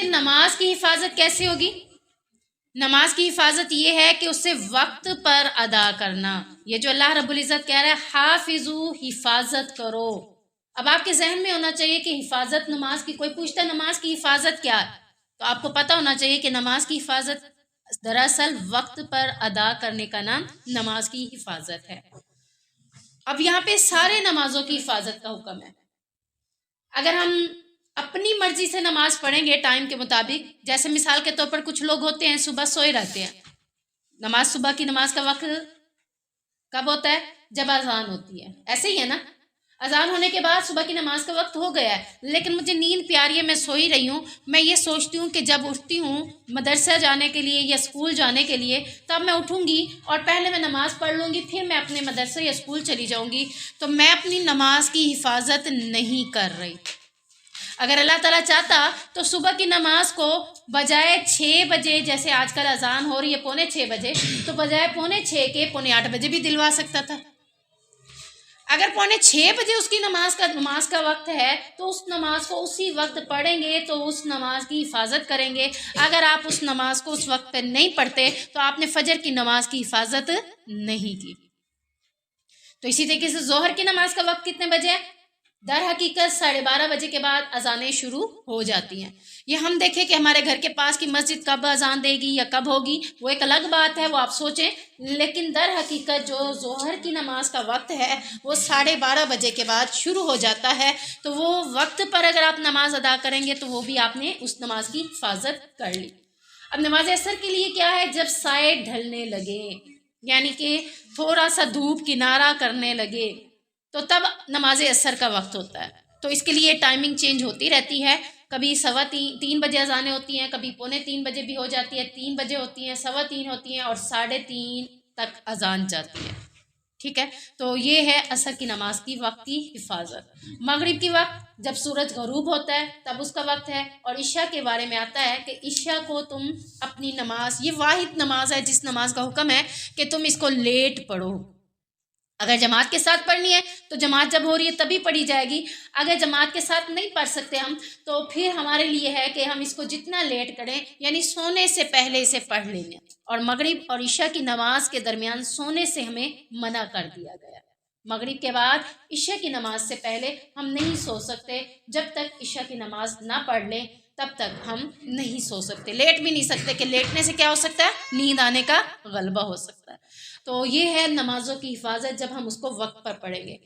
پھر نماز کی حفاظت کیسے ہوگی؟ نماز کی حفاظت یہ ہے کہ اسے وقت پر ادا کرنا. یہ جو اللہ رب العزت کہہ رہا ہے حافظو، حفاظت کرو. اب آپ کے ذہن میں ہونا چاہیے کہ حفاظت نماز کی، کوئی پوچھتا ہے نماز کی حفاظت کیا ہے، تو آپ کو پتہ ہونا چاہیے کہ نماز کی حفاظت دراصل وقت پر ادا کرنے کا نام نماز کی حفاظت ہے. اب یہاں پہ سارے نمازوں کی حفاظت کا حکم ہے. اگر ہم اپنی مرضی سے نماز پڑھیں گے ٹائم کے مطابق، جیسے مثال کے طور پر کچھ لوگ ہوتے ہیں صبح سوئے رہتے ہیں. نماز صبح کی نماز کا وقت کب ہوتا ہے؟ جب اذان ہوتی ہے. ایسے ہی ہے نا، اذان ہونے کے بعد صبح کی نماز کا وقت ہو گیا ہے، لیکن مجھے نیند پیاری ہے، میں سوئی رہی ہوں. میں یہ سوچتی ہوں کہ جب اٹھتی ہوں مدرسہ جانے کے لیے یا اسکول جانے کے لیے، تب میں اٹھوں گی اور پہلے میں نماز پڑھ لوں گی، پھر میں اپنے مدرسہ یا اسکول چلی جاؤں گی. تو میں اپنی نماز کی حفاظت نہیں کر رہی. اگر اللہ تعالیٰ چاہتا تو صبح کی نماز کو بجائے 6 بجے، جیسے آج کل اذان ہو رہی ہے 5:45 بجے، تو بجائے 5:45 کے 7:45 بجے بھی دلوا سکتا تھا. اگر 5:45 بجے اس کی نماز کا وقت ہے تو اس نماز کو اسی وقت پڑھیں گے تو اس نماز کی حفاظت کریں گے. اگر آپ اس نماز کو اس وقت پہ نہیں پڑھتے تو آپ نے فجر کی نماز کی حفاظت نہیں کی. تو اسی طریقے سے ظہر کی نماز کا وقت کتنے بجے ہے؟ در حقیقت 12:30 بجے کے بعد اذانیں شروع ہو جاتی ہیں. یہ ہم دیکھیں کہ ہمارے گھر کے پاس کی مسجد کب اذان دے گی یا کب ہوگی، وہ ایک الگ بات ہے، وہ آپ سوچیں. لیکن در حقیقت جو ظہر کی نماز کا وقت ہے وہ 12:30 بجے کے بعد شروع ہو جاتا ہے. تو وہ وقت پر اگر آپ نماز ادا کریں گے تو وہ بھی آپ نے اس نماز کی حفاظت کر لی. اب نماز عصر کے لیے کیا ہے؟ جب سائے ڈھلنے لگے، یعنی کہ تھوڑا سا دھوپ کنارہ کرنے لگے، تو تب نماز عصر کا وقت ہوتا ہے. تو اس کے لیے ٹائمنگ چینج ہوتی رہتی ہے. کبھی 3:15 بجے اذانیں ہوتی ہیں، کبھی 2:45 بجے بھی ہو جاتی ہے، 3 بجے ہوتی ہیں، 3:15 ہوتی ہیں، اور 3:30 تک اذان جاتی ہے. ٹھیک ہے، تو یہ ہے عصر کی نماز کی وقت کی حفاظت. مغرب کی وقت جب سورج غروب ہوتا ہے تب اس کا وقت ہے. اور عشاء کے بارے میں آتا ہے کہ عشاء کو تم اپنی نماز، یہ واحد نماز ہے جس نماز کا حکم ہے کہ تم اس کو لیٹ پڑھو. اگر جماعت کے ساتھ پڑھنی ہے تو جماعت جب ہو رہی ہے تبھی پڑھی جائے گی. اگر جماعت کے ساتھ نہیں پڑھ سکتے ہم، تو پھر ہمارے لیے ہے کہ ہم اس کو جتنا لیٹ کریں، یعنی سونے سے پہلے اسے پڑھ لیں گے. اور مغرب اور عشاء کی نماز کے درمیان سونے سے ہمیں منع کر دیا گیا. مغرب کے بعد عشاء کی نماز سے پہلے ہم نہیں سو سکتے. جب تک عشاء کی نماز نہ پڑھ لیں تب تک ہم نہیں سو سکتے. لیٹ بھی نہیں سکتے کہ لیٹنے سے کیا ہو سکتا ہے؟ نیند آنے کا غلبہ ہو سکتا ہے. تو یہ ہے نمازوں کی حفاظت جب ہم اس کو وقت پر پڑھیں گے.